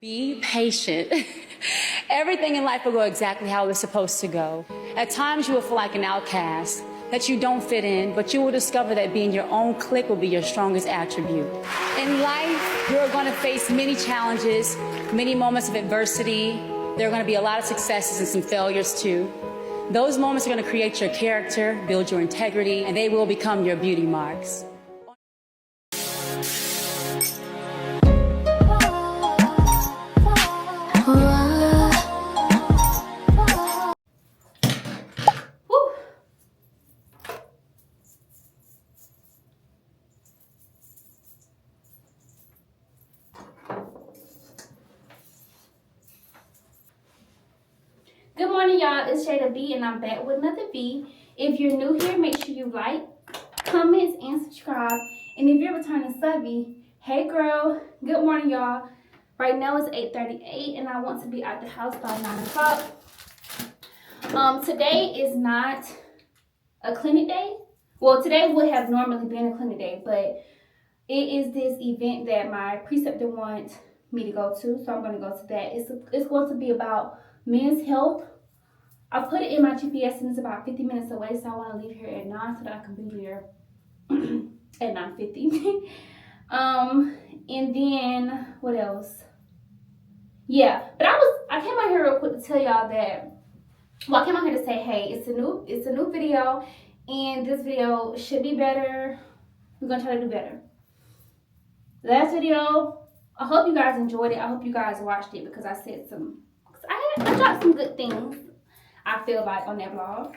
Be patient. Everything in life will go exactly how it's supposed to go. At times you will feel like an outcast, that you don't fit in, but you will discover that being your own clique will be your strongest attribute. In life, you're going to face many challenges, many moments of adversity. There are going to be a lot of successes and some failures too. Those moments are going to create your character, build your integrity, and they will become your beauty marks. Good morning, y'all. It's JadaB and I'm back with another V. If you're new here, make sure you like, comment, and subscribe. And if you're returning subby, hey girl, good morning, y'all. Right now it's 8:38 and I want to be at the house by 9 o'clock. Today is not a clinic day. Well, today would have normally been a clinic day, but it is this event that my preceptor wants me to go to, so I'm going to go to that. It's going to be about men's health. I put it in my GPS and it's about 50 minutes away, so I want to leave here at 9 so that I can be there at 9:50. And then what else? Yeah, but I came out here real quick to tell y'all that. Well, I came out here to say, hey, it's a new video, and this video should be better. We're gonna try to do better. Last video, I hope you guys enjoyed it. I hope you guys watched it because I said I dropped some good things, I feel like, on that vlog,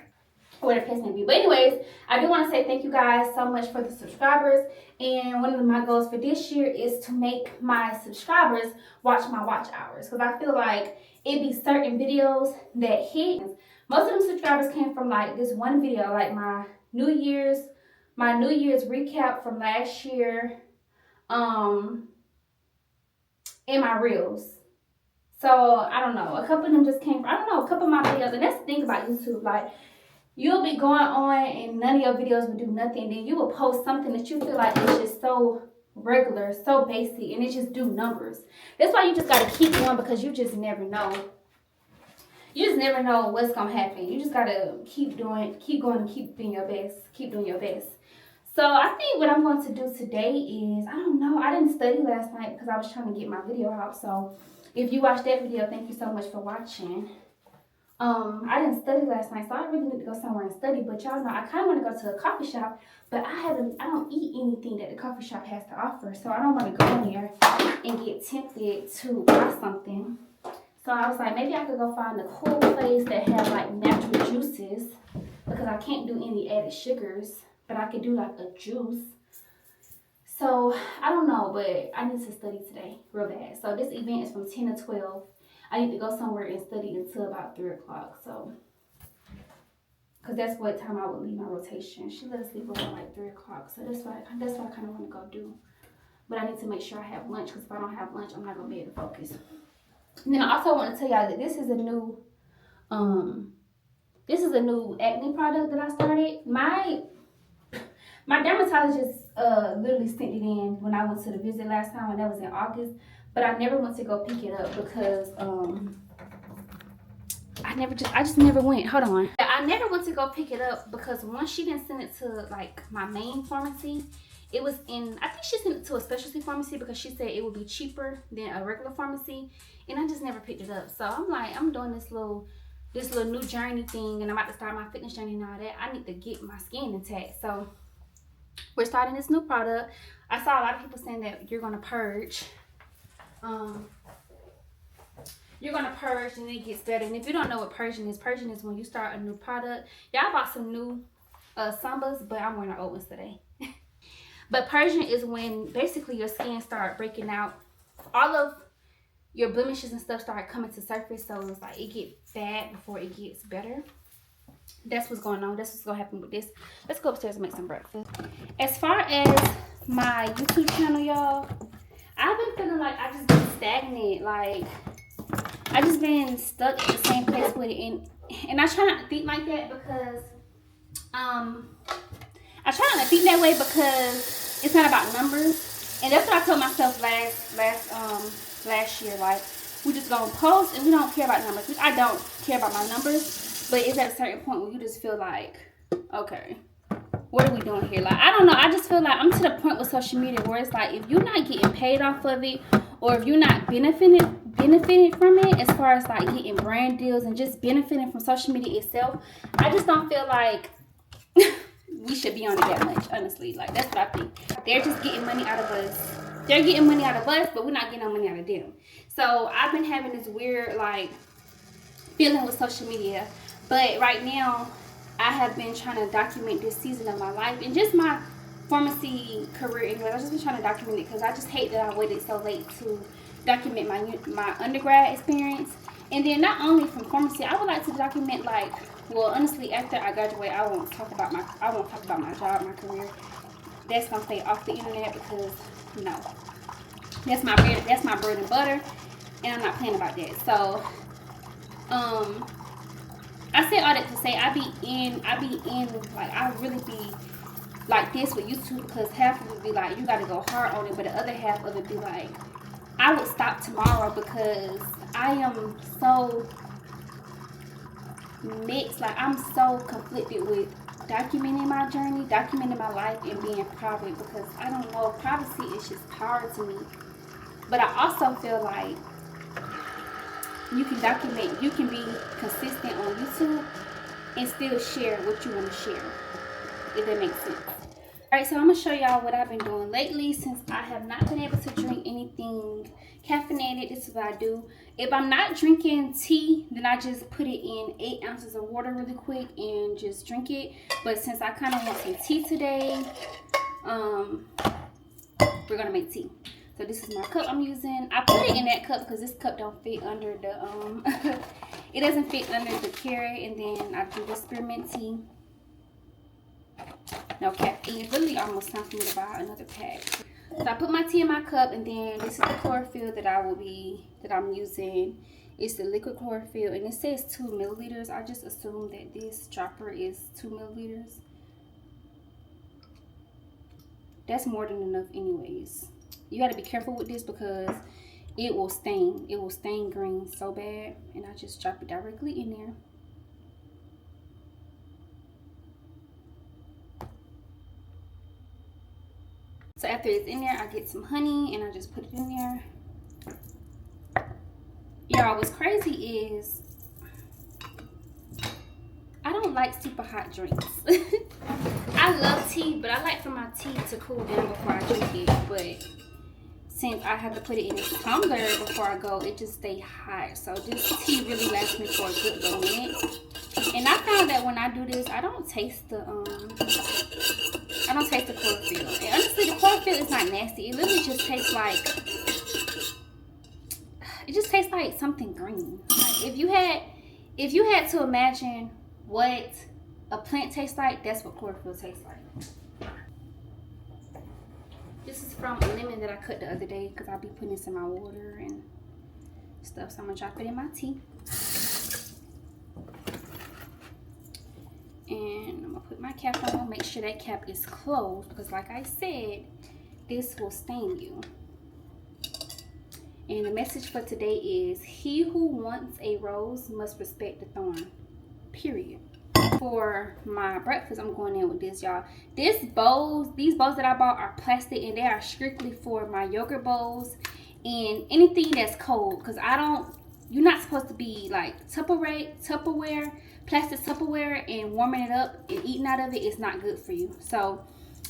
whatever the case may be. But anyways, I do want to say thank you guys so much for the subscribers. And one of my goals for this year is to make my subscribers watch my watch hours, because I feel like it be certain videos that hit. Most of them subscribers came from like this one video, like my New Year's recap from last year, in my reels. So, I don't know. A couple of them just came from, a couple of my videos. And that's the thing about YouTube. Like, you'll be going on and none of your videos will do nothing. Then you will post something that you feel like is just so regular, so basic, and it just do numbers. That's why you just got to keep going, because you just never know. You just never know what's going to happen. You just got to keep going, and keep being your best. Keep doing your best. So, I think what I'm going to do today is, I don't know. I didn't study last night because I was trying to get my video out. So, if you watched that video, thank you so much for watching. I didn't study last night, so I really need to go somewhere and study. But y'all know I kind of want to go to a coffee shop, but I don't eat anything that the coffee shop has to offer. So I don't want to go in there and get tempted to buy something. So I was like, maybe I could go find a cool place that has like natural juices, because I can't do any added sugars, but I could do like a juice. So, I don't know, but I need to study today real bad. So, this event is from 10 to 12. I need to go somewhere and study until about 3 o'clock. So, because that's what time I would leave my rotation. She let us leave around like 3 o'clock. So, that's what I kind of want to go do. But I need to make sure I have lunch, because if I don't have lunch, I'm not going to be able to focus. And then I also want to tell y'all that this is a new acne product that I started. My dermatologist literally sent it in when I went to the visit last time, and that was in August. But I never went to go pick it up because I just never went. Hold on. I never went to go pick it up because once she didn't send it to like my main pharmacy, it was in, I think she sent it to a specialty pharmacy because she said it would be cheaper than a regular pharmacy, and I just never picked it up. So I'm like, I'm doing this little new journey thing, and I'm about to start my fitness journey and all that. I need to get my skin intact. So we're starting this new product. I saw a lot of people saying that you're gonna purge. You're gonna purge and it gets better. And if you don't know what purging is when you start a new product. Y'all bought some new Sambas, but I'm wearing our old ones today. But purging is when basically your skin start breaking out. All of your blemishes and stuff start coming to surface. So it's like it gets bad before it gets better. That's what's going on. That's what's gonna happen with this. Let's go upstairs and make some breakfast. As far as my YouTube channel, y'all, I've been feeling like I just been stagnant. Like I just been stuck in the same place with it, and I try not to think like that because I try not to think that way because it's not about numbers. And that's what I told myself last last year. Like, we just gonna post and we don't care about numbers, which I don't care about my numbers, but it's at a certain point where you just feel like, okay, what are we doing here? Like, I don't know. I just feel like I'm to the point with social media where it's like, if you're not getting paid off of it, or if you're not benefiting from it, as far as like getting brand deals and just benefiting from social media itself, I just don't feel like we should be on it that much, honestly. Like, that's what I think. They're just getting money out of us. They're getting money out of us, but we're not getting no money out of them. So I've been having this weird like feeling with social media. But right now, I have been trying to document this season of my life and just my pharmacy career anyway. I've just been trying to document it because I just hate that I waited so late to document my undergrad experience. And then not only from pharmacy, I would like to document, like, well, honestly, after I graduate, I won't talk about my job, my career. That's gonna stay off the internet because no, that's my bread and butter, and I'm not playing about that. So I say all that to say I be in like, I really be like this with YouTube, because half of it be like, you gotta go hard on it, but the other half of it be like, I would stop tomorrow because I am so mixed. Like, I'm so conflicted with documenting my journey, documenting my life, and being private, because I don't know, privacy is just power to me. But I also feel like you can document, you can be consistent on YouTube and still share what you want to share, if that makes sense. Alright, so I'm going to show y'all what I've been doing lately since I have not been able to drink anything caffeinated. This is what I do. If I'm not drinking tea, then I just put it in 8 ounces of water really quick and just drink it. But since I kind of want some tea today, we're going to make tea. So this is my cup I'm using. I put it in that cup because this cup don't fit under the, it doesn't fit under the carrot. And then I do the spearmint tea. No caffeine. It's literally almost time for me to buy another pack. So I put my tea in my cup, and then this is the chlorophyll that I'm using. It's the liquid chlorophyll, and it says 2 milliliters. I just assume that this dropper is 2 milliliters. That's more than enough anyways. You got to be careful with this because it will stain. It will stain green so bad. And I just drop it directly in there. So after it's in there, I get some honey and I just put it in there. Y'all, what's crazy is I don't like super hot drinks. I love tea, but I like for my tea to cool down before I drink it. But since I have to put it in a tumbler before I go, it just stays hot. So this tea really lasts me for a good little minute. And I found that when I do this, I don't taste the chlorophyll. And honestly, the chlorophyll is not nasty. It literally just tastes like something green. Like, if you had to imagine what a plant tastes like, that's what chlorophyll tastes like. This is from a lemon that I cut the other day because I'll be putting this in my water and stuff. So I'm gonna drop it in my tea. And I'm gonna put my cap on, make sure that cap is closed, because like I said, this will stain you. And the message for today is, he who wants a rose must respect the thorn, period. For my breakfast, I'm going in with this, y'all. These bowls that I bought are plastic, and they are strictly for my yogurt bowls and anything that's cold, because you're not supposed to be like Tupperware, plastic Tupperware, and warming it up and eating out of it is not good for you. So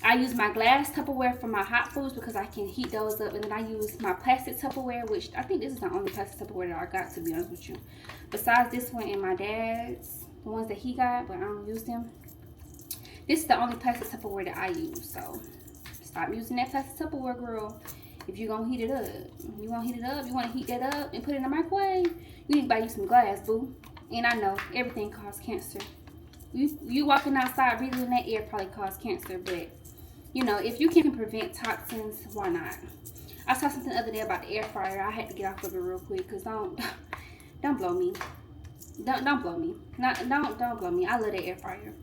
I use my glass Tupperware for my hot foods because I can heat those up, and then I use my plastic Tupperware, which I think this is the only plastic Tupperware that I got, to be honest with you. Besides this one and my dad's, the ones that he got, but I don't use them. This is the only plastic Tupperware that I use. So stop using that plastic Tupperware, girl. If you're gonna heat it up, you want to heat that up and put it in the microwave, you need to buy you some glass, boo. And I know everything causes cancer. You walking outside breathing that air probably causes cancer, but you know, if you can prevent toxins, why not? I saw something the other day about the air fryer. I had to get off of it real quick because don't blow me. Don't blow me. Don't blow me. I love the air fryer.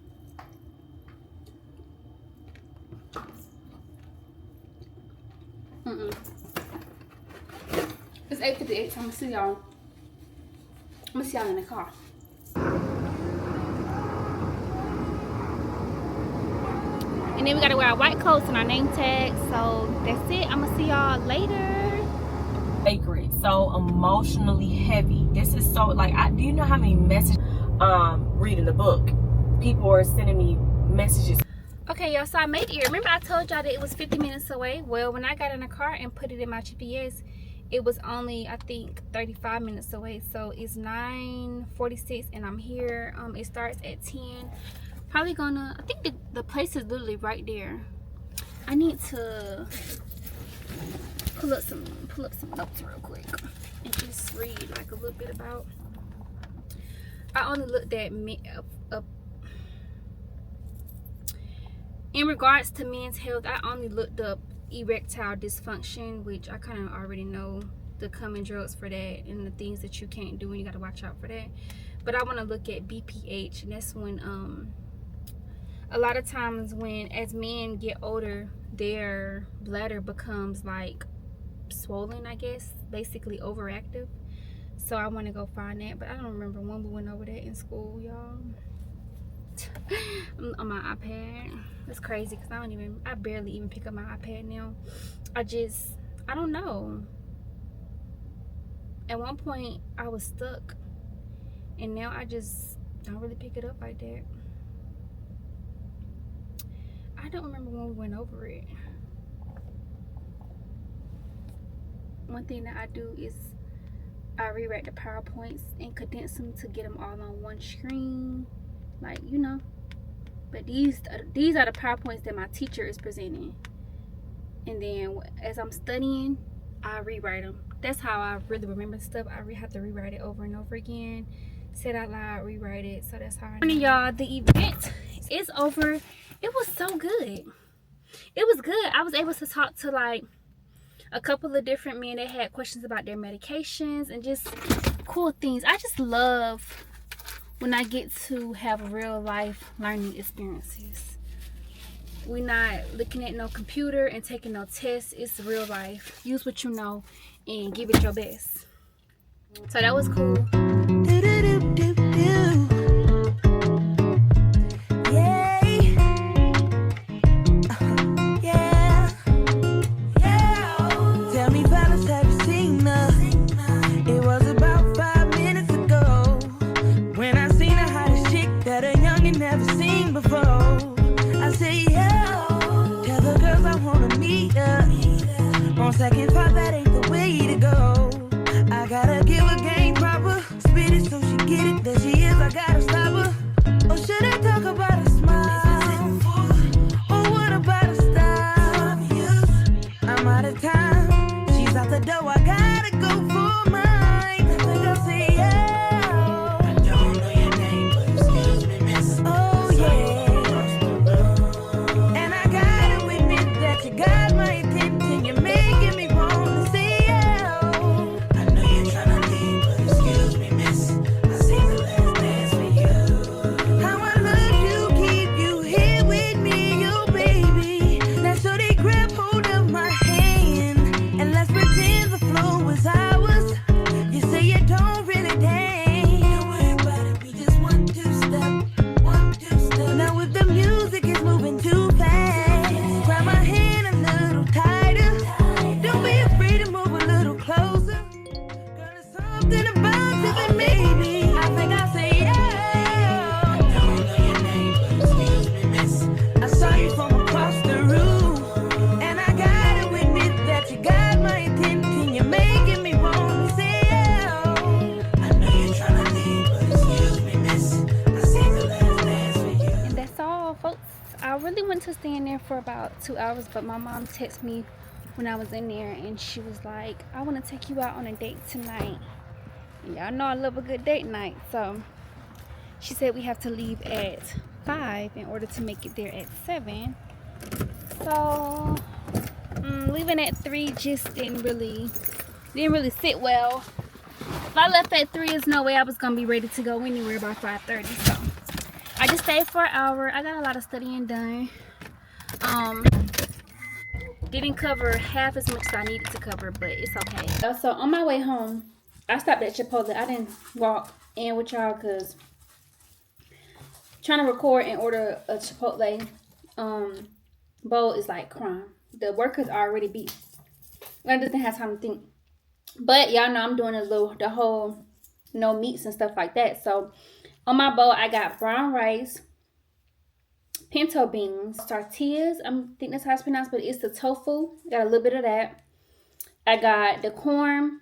It's It's 8:58, so I'm gonna see y'all. I'm gonna see y'all in the car. And then we gotta wear our white coats and our name tags. So that's it. I'm gonna see y'all later. Sacred, so emotionally heavy. This is so like, do you know how many messages reading the book? People are sending me messages. Okay, y'all, so I made it here. Remember I told y'all that it was 50 minutes away? Well, when I got in the car and put it in my GPS, it was only, I think, 35 minutes away. So it's 9:46 and I'm here. It starts at 10. Probably gonna, I think the place is literally right there. I need to pull up some notes real quick and just read like a little bit about. I only looked at in regards to men's health, I only looked up erectile dysfunction, which I kind of already know the common drugs for that and the things that you can't do, and you got to watch out for that. But I want to look at BPH, and that's when a lot of times when as men get older, their bladder becomes like swollen, I guess, basically overactive. So I want to go find that, but I don't remember when we went over that in school, y'all. On my iPad. It's crazy because I barely even pick up my iPad now. I don't know. At one point I was stuck, and now I just don't really pick it up like that. I don't remember when we went over it. One thing that I do is I rewrite the PowerPoints and condense them to get them all on one screen, like, you know. But these are the PowerPoints that my teacher is presenting, and then as I'm studying, I rewrite them. That's how I really remember stuff. I have to rewrite it over and over again, say it out loud, rewrite it. So that's how I know. Y'all, the event is over. It was so good. It was good. I was able to talk to like a couple of different men that had questions about their medications and just cool things. I just love when I get to have real life learning experiences. We're not looking at no computer and taking no tests. It's real life. Use what you know and give it your best. So that was cool. Second thought, that ain't the way to go. I gotta give her game proper, spit it so she get it. There she is, I gotta stop her. Or should I talk about a smile? Or what about a style? I'm out of time, she's out the door, I gotta go for mine. I think I'll say yeah. I don't know your name, but excuse me, miss. Oh yeah. And I gotta admit that you got my attention, you make to stay in there for about 2 hours, but my mom texted me when I was in there and she was like, I want to take you out on a date tonight. And y'all know I love a good date night, so she said we have to leave at 5 in order to make it there at 7. So leaving at 3 just didn't really sit well. If I left at 3, there's no way I was gonna be ready to go anywhere by 5:30. So I just stayed for an hour. I got a lot of studying done. Didn't cover half as much as I needed to cover, but it's okay. So on my way home, I stopped at Chipotle. I didn't walk in with y'all because trying to record and order a Chipotle bowl is like crime. The workers are already beat. I just didn't have time to think. But y'all know I'm doing the whole no meats and stuff like that. So on my bowl, I got brown rice, pinto beans, tortillas. I think that's how it's pronounced, but it's the tofu. Got a little bit of that. I got the corn,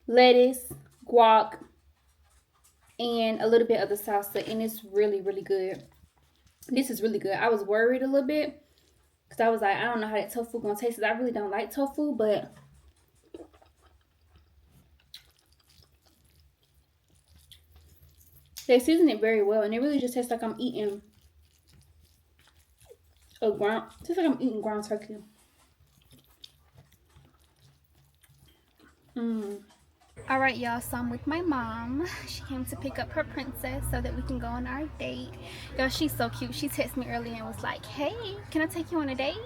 lettuce, guac, and a little bit of the salsa, and it's really, really good. This is really good. I was worried a little bit because I was like, I don't know how that tofu gonna taste. I really don't like tofu, but they season it very well, and it really just tastes like I'm eating tastes like I'm eating ground turkey. All right, y'all, so I'm with my mom. She came to pick up her princess so that we can go on our date. Y'all, she's so cute. She texted me earlier and was like, hey, can I take you on a date?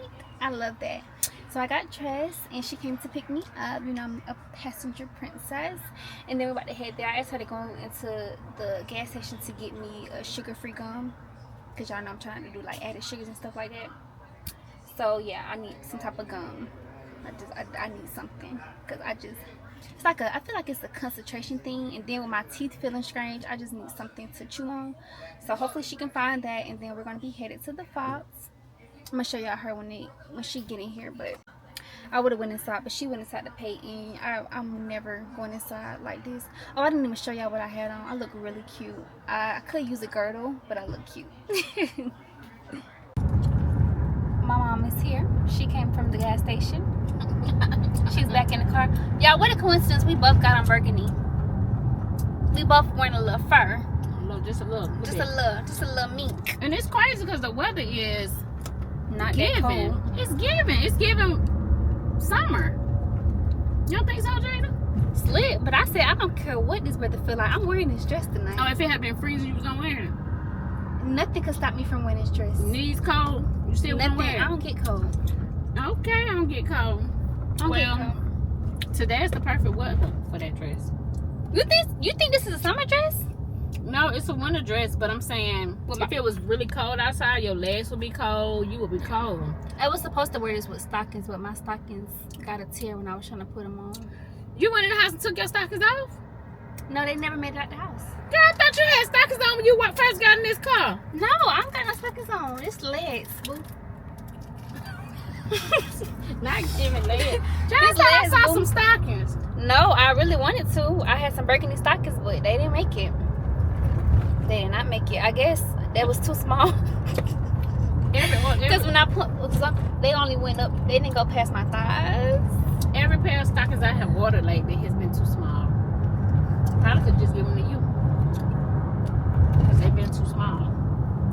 I love that. So I got dressed and she came to pick me up. You know, I'm a passenger princess. And then we're about to head there. I asked her to go into the gas station to get me a sugar-free gum, because y'all know I'm trying to do like added sugars and stuff like that. So yeah, I need some type of gum. I need something, because it's like I feel like it's a concentration thing, and then with my teeth feeling strange, I just need something to chew on. So hopefully she can find that, and then we're gonna be headed to the Fox. I'm gonna show y'all her when she get in here, but I would have went inside, but she went inside to pay, and I'm never going inside like this. Oh, I didn't even show y'all what I had on. I look really cute. I could use a girdle, but I look cute. My mom is here. She came from the gas station. She's back in the car. Y'all, what a coincidence. We both got on burgundy. We both wearing a little fur. Just a little mink. And it's crazy because the weather is Not giving. that cold. It's giving summer. You don't think so, Jada? Slit, but I said I don't care what this weather feel like. I'm wearing this dress tonight. Oh, if it had been freezing, you was gonna wear it. Nothing could stop me from wearing this dress. Knees cold, you still wanna Nothing. wear it? I don't get cold. Okay, I don't get cold. Today's the perfect weather for that dress. You think this is a summer dress? No, it's a winter dress, but I'm saying if it was really cold outside, your legs would be cold, you would be cold. I was supposed to wear this with stockings, but my stockings got a tear when I was trying to put them on. You went in the house and took your stockings off? No, they never made it out the house. Girl, I thought you had stockings on when you first got in this car. No, I don't got no stockings on. It's legs, boo. Not giving legs. This Just I legs, saw boo. some stockings. No, I really wanted to. I had some burgundy stockings, but they didn't make it. They did not make it. I guess that was too small. Because when I put, they only went up. They didn't go past my thighs. Every pair of stockings I have ordered lately has been too small. Probably could just give them to you. Because they've been too small.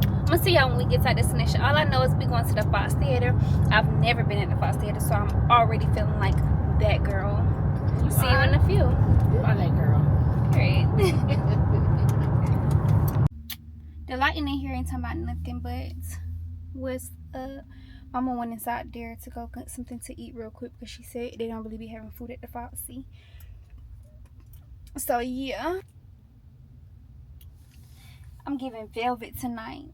I'm gonna see y'all when we get to our destination. All I know is we going to the Fox Theater. I've never been at the Fox Theater, so I'm already feeling like that girl. See you in a few. You are that girl. Great. The lighting in here ain't talking about nothing, but what's up? Mama went inside there to go get something to eat real quick because she said they don't really be having food at the Foxy. So yeah, I'm giving velvet tonight.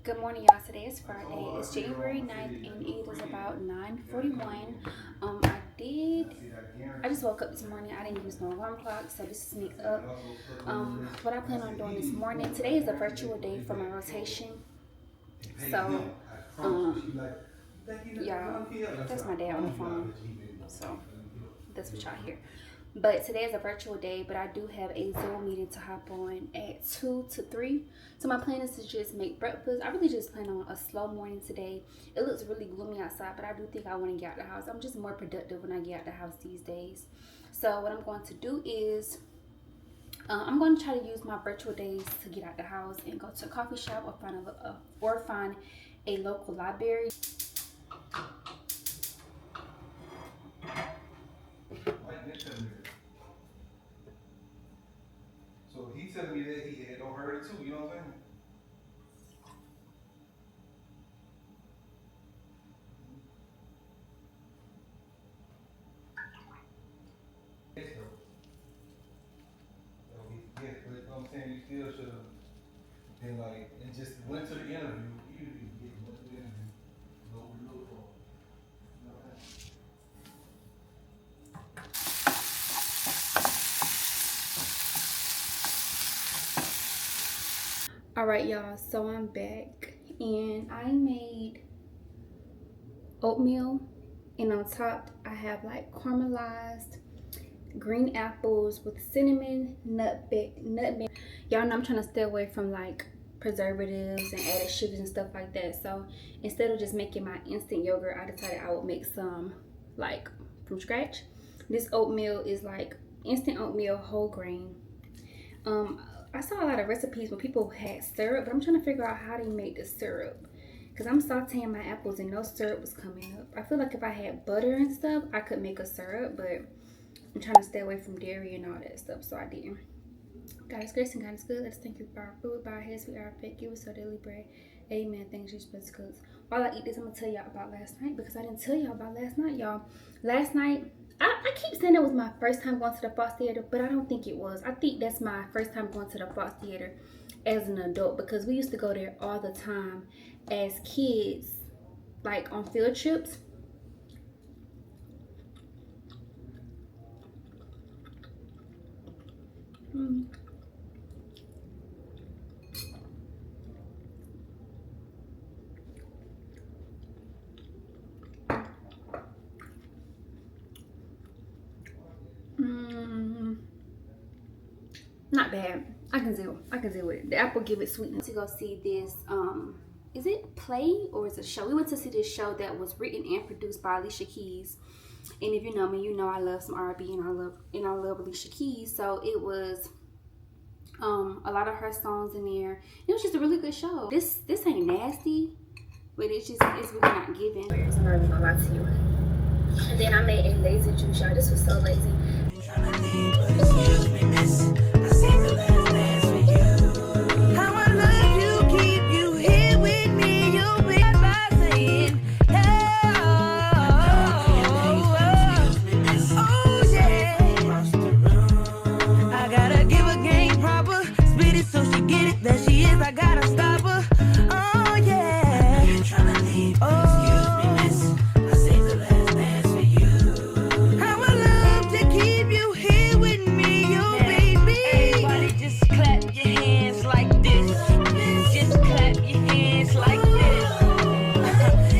Good morning, y'all. Today is Friday. It's January 9th and it is about 9:41. I just woke up this morning. I didn't use no alarm clock, so this is me up. What I plan on doing this morning, today is a virtual day for my rotation. So, y'all, that's my dad on the phone. So, that's what y'all hear. But today is a virtual day, but I do have a Zoom meeting to hop on at 2 to 3. So my plan is to just make breakfast. I really just plan on a slow morning today. It looks really gloomy outside, but I do think I want to get out the house. I'm just more productive when I get out the house these days. So what I'm going to do is I'm going to try to use my virtual days to get out the house and go to a coffee shop or find a local library. So he telling me that he had don't heard it too, you know what I'm saying? Yes, but you know what I'm saying, you still should have been like, and just went to the interview, you didn't get went to the interview, go we look for. You know what I'm saying? All right, y'all, so I'm back and I made oatmeal, and on top I have like caramelized green apples with cinnamon, nutmeg. Y'all know I'm trying to stay away from like preservatives and added sugars and stuff like that. So instead of just making my instant yogurt, I decided I would make some like from scratch. This oatmeal is like instant oatmeal, whole grain. I saw a lot of recipes where people had syrup, but I'm trying to figure out how they make the syrup, because I'm sauteing my apples and no syrup was coming up. I feel like if I had butter and stuff, I could make a syrup, but I'm trying to stay away from dairy and all that stuff, so I didn't. God is grace and God is good. Let's thank you for our food. By our heads we are fed. Give us our daily bread. Amen. Thanks, Jesus, for cooks. While I eat this, I'm going to tell y'all about last night, because I didn't tell y'all about last night, y'all. Last night, I keep saying it was my first time going to the Fox Theater, but I don't think it was. I think that's my first time going to the Fox Theater as an adult, because we used to go there all the time as kids, like on field trips. Not bad. I can deal with it. The apple give it sweetness. To go see this, is it play or is it a show? We went to see this show that was written and produced by Alicia Keys. And if you know me, you know I love some R&B and I love Alicia Keys. So it was a lot of her songs in there. It was just a really good show. This ain't nasty, but it's really not giving. I'm not even gonna lie to you. And then I made a lazy juice, y'all. This was so lazy. How I love you, keep you here with me. You'll be by saying, oh yeah. I gotta give a game proper, spit it so she get it. There she is, I gotta stop her. Oh yeah. Oh, I saved the last dance for you. How I love to keep you here with me, oh baby. Everybody just clap your hands like this. Just clap your hands like this.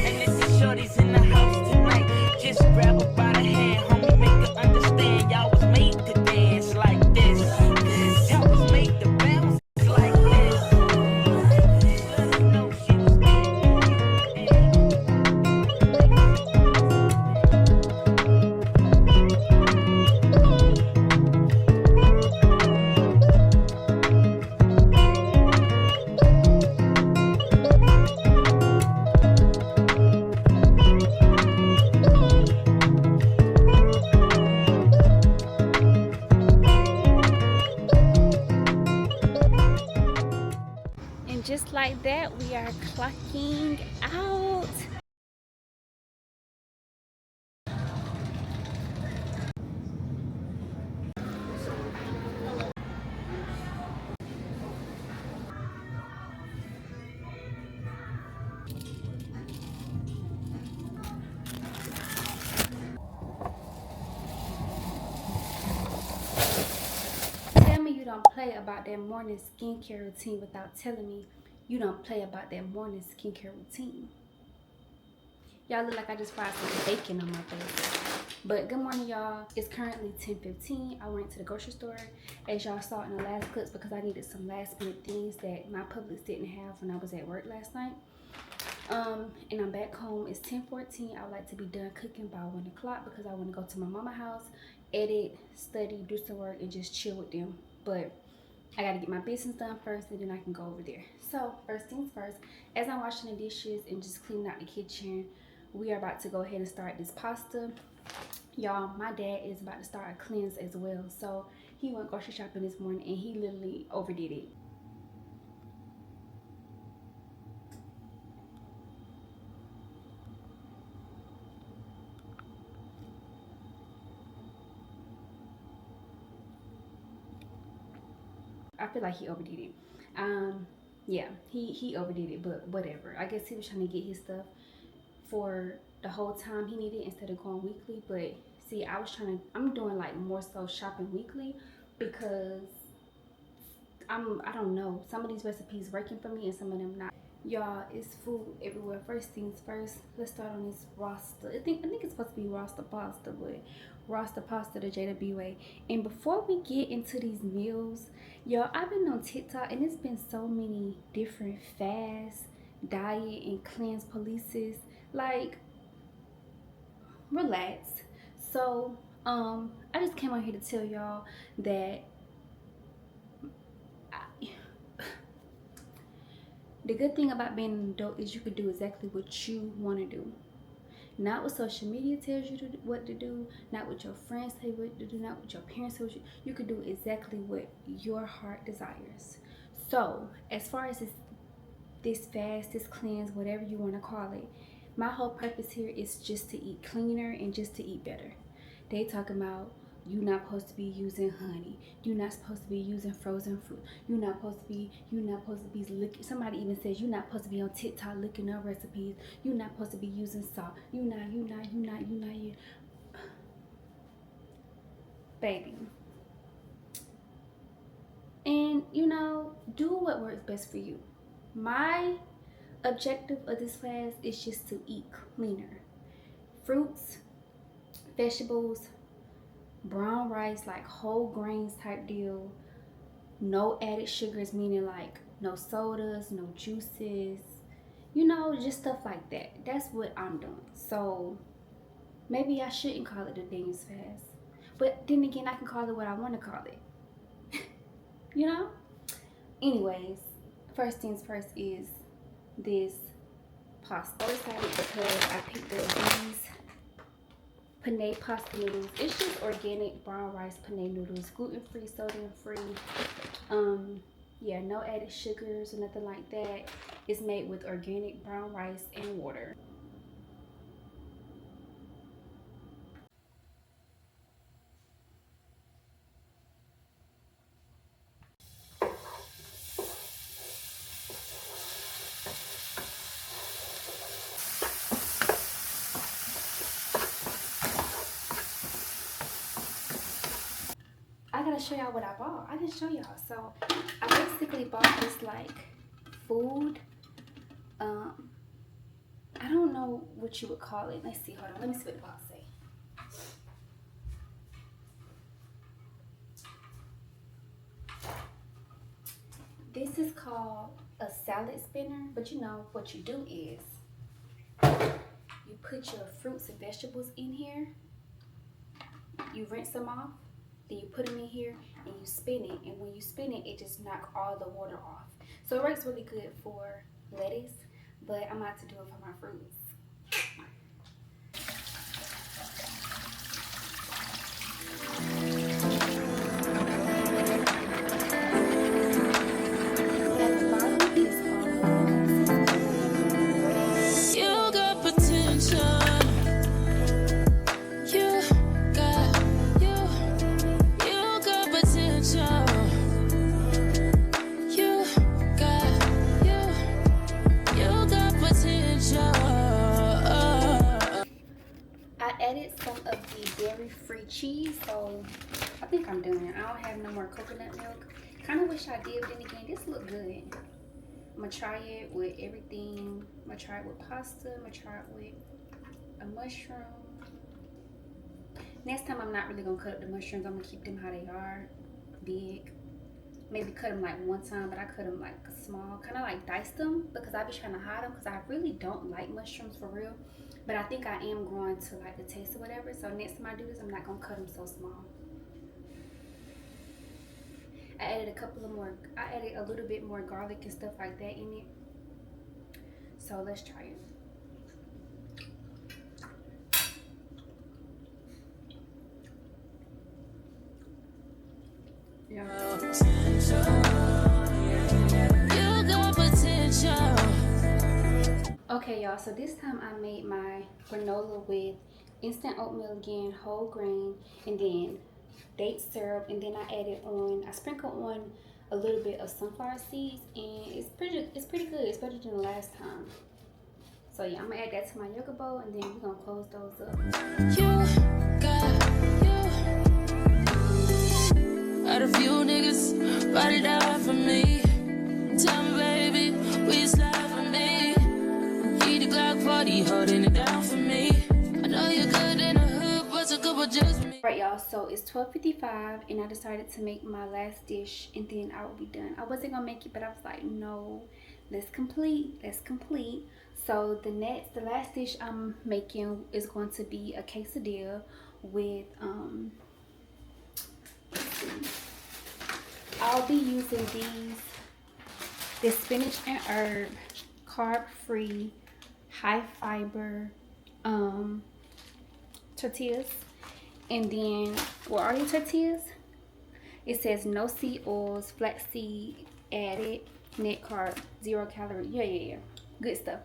And if the shorty's in the house tonight, just grab her by the hand, homie, make her understand y'all was made to dance like this. Y'all was made to bounce like this. Let her know she was made. And just like that, we are clocking out. don't play about that morning skincare routine without telling me you don't play about that morning skincare routine. Y'all look like I just fried some bacon on my face. But good morning, y'all. It's currently 10:15. I went to the grocery store, as y'all saw in the last clips, because I needed some last minute things that my Publix didn't have when I was at work last night. And I'm back home. It's 10:14. I would like to be done cooking by 1 o'clock because I want to go to my mama's house, edit, study, do some work, and just chill with them. But I got to get my business done first, and then I can go over there. So first things first, as I'm washing the dishes and just cleaning out the kitchen, we are about to go ahead and start this pasta. Y'all, my dad is about to start a cleanse as well. So he went grocery shopping this morning and he literally overdid it. I feel like he overdid it. Yeah, he overdid it, but whatever. I guess he was trying to get his stuff for the whole time he needed instead of going weekly. But see, I'm doing like more so shopping weekly because I don't know, some of these recipes working for me and some of them not. Y'all, it's food everywhere. First things first, let's start on this rasta. I think it's supposed to be rasta pasta, but rasta pasta the JadaB way. And before we get into these meals, y'all, I've been on TikTok and it's been so many different fast, diet, and cleanse policies. Like, relax. So I just came on here to tell y'all that the good thing about being an adult is you can do exactly what you want to do. Not what social media tells you what to do, not what your friends tell you what to do, not what your parents tell you. You can do exactly what your heart desires. So as far as this fast, this cleanse, whatever you want to call it, my whole purpose here is just to eat cleaner and just to eat better. They talking about you're not supposed to be using honey. You're not supposed to be using frozen fruit. You're not supposed to be looking. Somebody even says you're not supposed to be on TikTok looking up recipes. You're not supposed to be using salt. You not. Baby. And do what works best for you. My objective of this fast is just to eat cleaner. Fruits, vegetables, brown rice, like whole grains type deal. No added sugars, meaning like no sodas, no juices, just stuff like that. That's what I'm doing. So maybe I shouldn't call it the Daniels fast, but then again, I can call it what I want to call it. Anyways, first things first is this pasta. I'm excited because I picked up these penne pasta noodles. It's just organic brown rice penne noodles, gluten-free, sodium-free. Yeah, no added sugars or nothing like that. It's made with organic brown rice and water. I gotta show y'all what I bought. I didn't show y'all. So I basically bought this like food. I don't know what you would call it. Let's see. Hold on. Let me see what the box say. This is called a salad spinner. But what you do is you put your fruits and vegetables in here. You rinse them off. Then you put them in here and you spin it. And when you spin it, it just knocks all the water off. So it works really good for lettuce, but I'm about to do it for my fruits. You got potential. Added some of the dairy-free cheese, so I think I'm done. I don't have no more coconut milk, Kind of wish I did, but then again, this look good. I'm gonna try it with everything. I'm gonna try it with pasta. I'm gonna try it with a mushroom. Next time, I'm not really gonna cut up the mushrooms. I'm gonna keep them how they are, big. Maybe cut them like one time, but I cut them like small, kind of like dice them, because I be trying to hide them because I really don't like mushrooms for real. But I think I am growing to like the taste or whatever. So next time I do this, I'm not gonna cut them so small. I added a little bit more garlic and stuff like that in it. So let's try it. Yeah. Okay, y'all, so this time I made my granola with instant oatmeal again, whole grain, and then date syrup, and then I sprinkled on a little bit of sunflower seeds, and it's pretty good. It's better than the last time. So yeah, I'm gonna add that to my yogurt bowl, and then we're gonna close those up. Got a few niggas body down for me. Tell me, baby, will you slide for me? Keep the Glock party holding it down for me. I know you're good in the hood, but a couple just me. Right, y'all, so it's 12:55, and I decided to make my last dish, and then I will be done. I wasn't gonna make it, but I was like, no, let's complete. So the last dish I'm making is going to be a quesadilla with I'll be using this spinach and herb, carb-free, high fiber tortillas. And then, what are your tortillas? It says no seed oils, flaxseed added, net carb, 0 calorie. Yeah. Good stuff.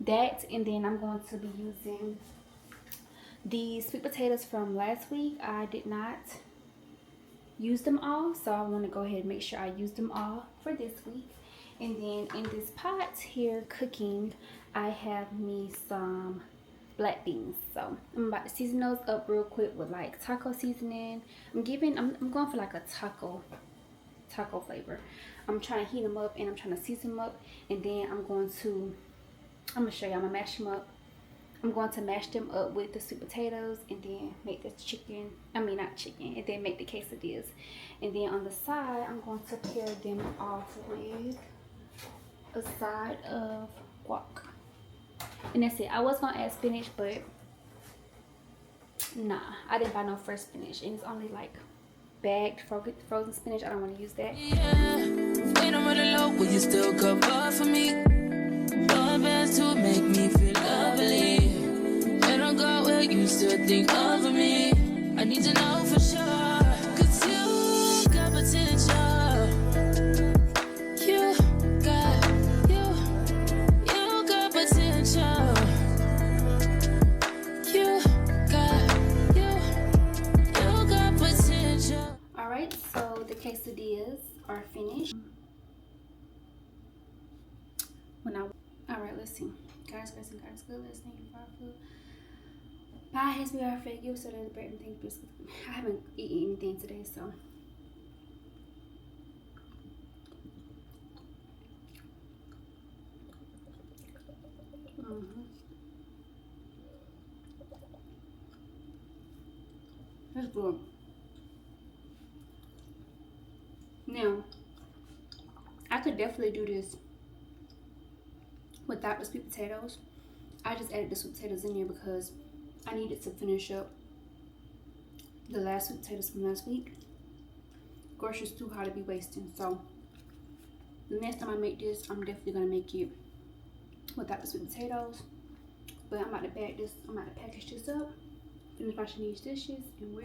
That, and then I'm going to be using these sweet potatoes from last week. I did not use them all, so I want to go ahead and make sure I use them all for this week. And then in this pot here cooking, I have me some black beans, so I'm about to season those up real quick with like taco seasoning. I'm going for like a taco flavor. I'm trying to heat them up and I'm trying to season them up, and then I'm gonna show you. I'm gonna mash them up. I'm going to mash them up with the sweet potatoes, and then make the and then make the quesadillas. And then on the side, I'm going to pair them off with a side of guac. And that's it. I was gonna add spinach, but nah, I didn't buy no fresh spinach, and it's only like bagged frozen spinach. I don't want to use that. Yeah, when I'm running low, will you still cover for me? Your best to make me feel lovely. When I go where you still think of me. I need to know for sure, 'cause you got potential. You got potential. You got potential. Alright, so the quesadillas are finished. Alright, let's see. Guys, good listening. Bye, has been our fake you so that the bread and thing. I haven't eaten anything today, so that's good. Now, I could definitely do this without the sweet potatoes. I just added the sweet potatoes in here because I needed to finish up the last sweet potatoes from last week. Of course, it's too hard to be wasting. So the next time I make this, I'm definitely gonna make it without the sweet potatoes. But I'm about to package this up, finish washing these dishes, and we're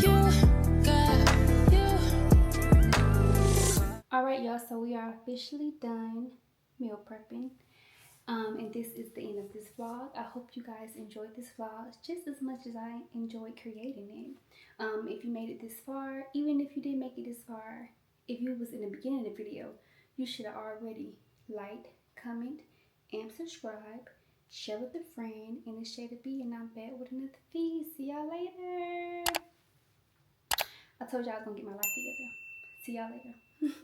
You got potential. Alright, y'all, so we are officially done meal prepping. And this is the end of this vlog. I hope you guys enjoyed this vlog just as much as I enjoyed creating it. If you made it this far, even if you didn't make it this far, if you was in the beginning of the video, you should have already liked, comment, and subscribe. share with a friend, and it's JadaB, and I'm back with another feed. See y'all later. I told y'all I was gonna get my life together. See y'all later.